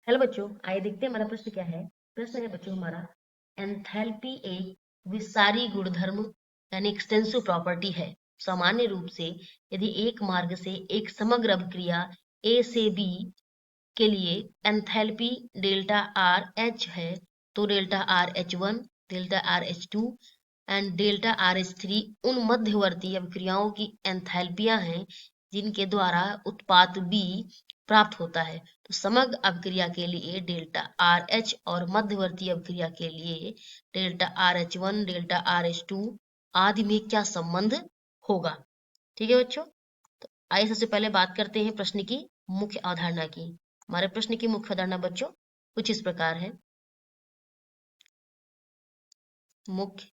Hello बच्चों, आइए देखते हैं हमारा प्रश्न क्या है। प्रश्न है बच्चों हमारा, एंथैल्पी एक विसारी गुणधर्म यानी एक्सटेंसिव प्रॉपर्टी है। सामान्य रूप से यदि एक मार्ग से एक समग्र अभिक्रिया ए से बी के लिए एंथैल्पी डेल्टा आर एच है, तो delta R H one, delta R H two and delta R H three उन मध्यवर्ती अभिक्रियाओं की एंथैल्पियां हैं जिनके द्वारा उत्पाद बी प्राप्त होता है। तो समग्र अभिक्रिया के लिए डेल्टा आर एच और मध्यवर्ती अभिक्रिया के लिए delta R H one, delta R H two आदि में क्या संबंध होगा। ठीक है बच्चों, तो आइए सबसे पहले बात करते हैं प्रश्न की मुख्य अवधारणा की। हमारे प्रश्न की मुख्य अवधारणा बच्चों कुछ इस प्रकार है। मुख्य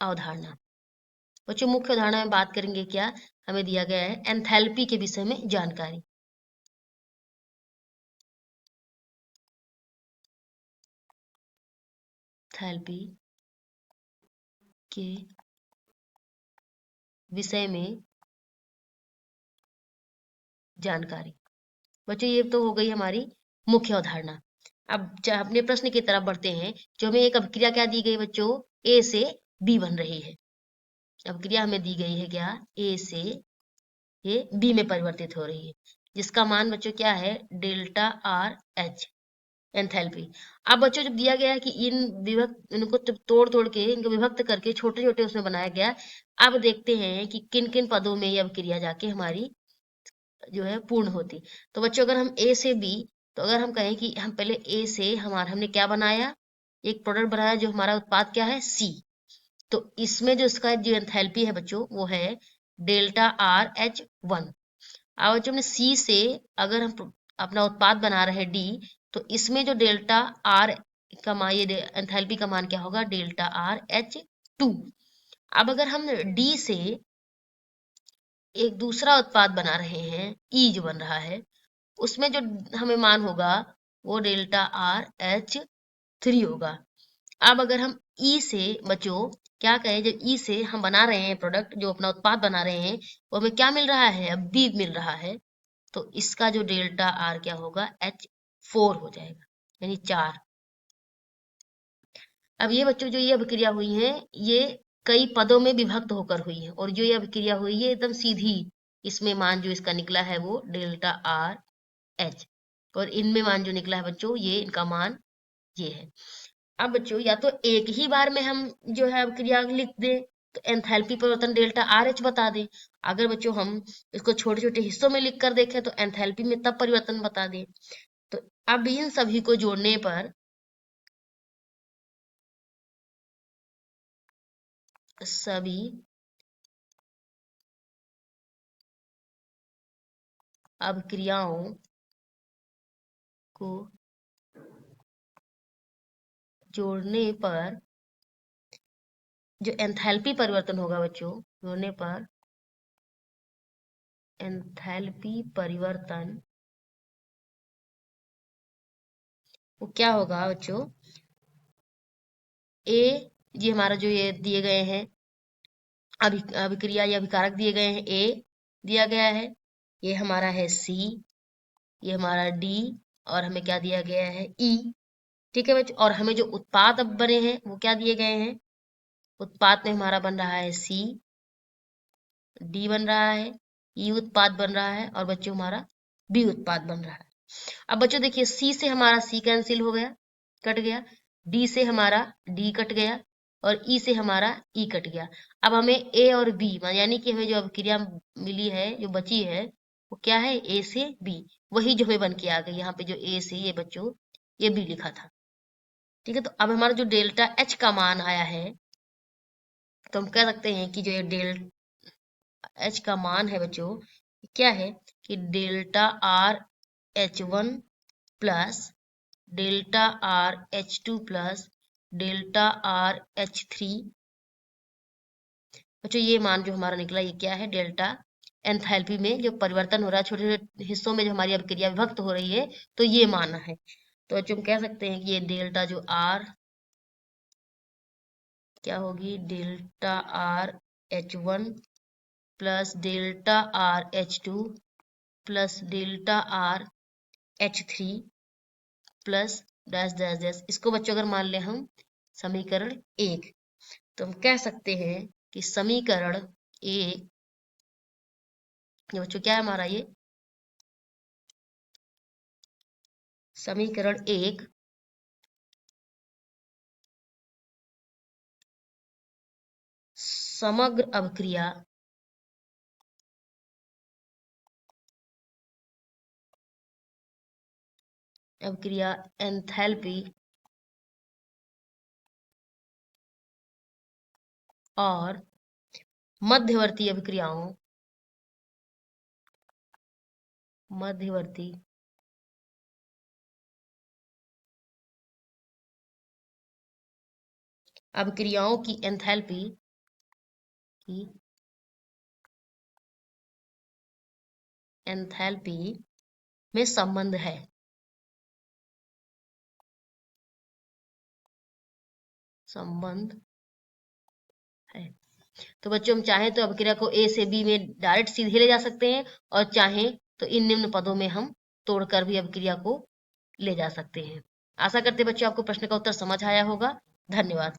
अवधारणा बच्चों, मुख्य अवधारणा में बात करेंगे क्या, हमें दिया गया है एंथैल्पी के विषय में जानकारी। एंथैल्पी के विषय में जानकारी। बच्चों ये तो हो गई हमारी मुख्य अवधारणा। अब अपने प्रश्न की तरफ बढ़ते हैं। जो हमें एक अभिक्रिया क्या दी गई बच्चों, ए से बी बन रही है। अभिक्रिया हमें दी गई है क्या, ए से ये बी में परिवर्तित हो रही है, जिसका मान बच्चों क्या है, डेल्टा आर एच एंथैल्पी। अब बच्चों जब दिया गया है कि इनको तोड़ तोड़ के इनको विभक्त करके छोटे छोटे उसमें बनाया गया। अब देखते हैं कि किन किन पदों में ये अभिक्रिया जाके हमारी जो है पूर्ण होती। तो बच्चों अगर हम ए से बी, तो अगर हम कहें कि हम पहले ए से हमने क्या बनाया, एक प्रोडक्ट बनाया जो हमारा उत्पाद क्या है, सी। तो इसमें जो इसका जो एंथैल्पी है बच्चों वो है डेल्टा आर एच वन। अब बच्चों हमने सी से अगर हम अपना उत्पाद बना रहे हैं डी, तो इसमें जो डेल्टा आर का मान, ये एंथैल्पी का मान क्या होगा, डेल्टा आर एच टू। अब अगर हम डी से एक दूसरा उत्पाद बना रहे हैं ई जो बन रहा है, उसमें जो हमें मान होगा वो डेल्टा आर एच थ्री होगा। अब अगर हम ई से बच्चों क्या कहें, जब ई से हम बना रहे हैं प्रोडक्ट, जो अपना उत्पाद बना रहे हैं, वो हमें क्या मिल रहा है, अब बी मिल रहा है। तो इसका जो डेल्टा आर क्या होगा, एच फोर हो जाएगा, यानी चार। अब ये बच्चों जो ये अभिक्रिया हुई है, ये कई पदों में विभक्त होकर हुई है, और जो ये अभिक्रिया हुई है एकदम सीधी, इसमें मान जो इसका निकला है वो डेल्टा आर एच, और इनमें मान जो निकला है बच्चों ये इनका मान ये है। अब बच्चों या तो एक ही बार में हम जो है अभिक्रिया लिख दें, तो एंथैल्पी परिवर्तन डेल्टा आर एच बता दें। अगर बच्चों हम इसको छोटे छोटे हिस्सों में लिख कर देखें तो एंथैल्पी में तब परिवर्तन बता दें। तो अब इन सभी को जोड़ने पर सभी अभिक्रियाओं को जोड़ने पर जो एंथैल्पी परिवर्तन होगा बच्चों, जोड़ने पर एंथैल्पी परिवर्तन वो क्या होगा बच्चों, ए, ये हमारा जो ये दिए गए हैं अभिक्रिया या अभिकारक दिए गए हैं, ए दिया गया है, ये हमारा है सी, ये हमारा डी, और हमें क्या दिया गया है, ई। ठीक है बच्चों, और हमें जो उत्पाद अब बने हैं वो क्या दिए गए हैं, उत्पाद में हमारा बन रहा है सी, डी बन रहा है, ई उत्पाद बन रहा है, और बच्चों हमारा बी उत्पाद बन रहा है। अब बच्चों देखिए, सी से हमारा सी कैंसिल हो गया, कट गया, डी से हमारा डी कट गया, और ई से हमारा ई कट गया। अब हमें ए और बी यानी कि हमें जो अभिक्रिया मिली है, जो बची है, वो क्या है, ए से बी, वही जो हमें बन के आ गई। यहाँ पे जो ए से ये बच्चों ये बी लिखा था। ठीक है, तो अब हमारा जो डेल्टा एच का मान आया है, तो हम कह सकते हैं कि जो ये डेल्टा एच का मान है बच्चों, क्या है कि delta R H one plus delta R H two plus delta R H three. बच्चों ये मान जो हमारा निकला ये क्या है, डेल्टा एंथैल्पी में जो परिवर्तन हो रहा है, छोटे छोटे हिस्सों में जो हमारी अभिक्रिया विभक्त हो रही है, तो ये मान है। तो बच्चों हम कह सकते हैं कि ये डेल्टा जो आर क्या होगी, delta R H one plus delta R H two plus delta R H3 plus dash dash dash, इसको बच्चों अगर मान ले हम समीकरण 1, तो हम कह सकते हैं कि समीकरण 1, ये बच्चों क्या है हमारा, ये समीकरण 1 समग्र अभिक्रिया एंथैल्पी और मध्यवर्ती अभिक्रियाओं की एंथैल्पी में संबंध है। तो बच्चों हम चाहें तो अभिक्रिया को ए से बी में डायरेक्ट सीधे ले जा सकते हैं, और चाहें तो इन निम्न पदों में हम तोड़कर भी अभिक्रिया को ले जा सकते हैं। आशा करते हैं बच्चों आपको प्रश्न का उत्तर समझ आया होगा। धन्यवाद।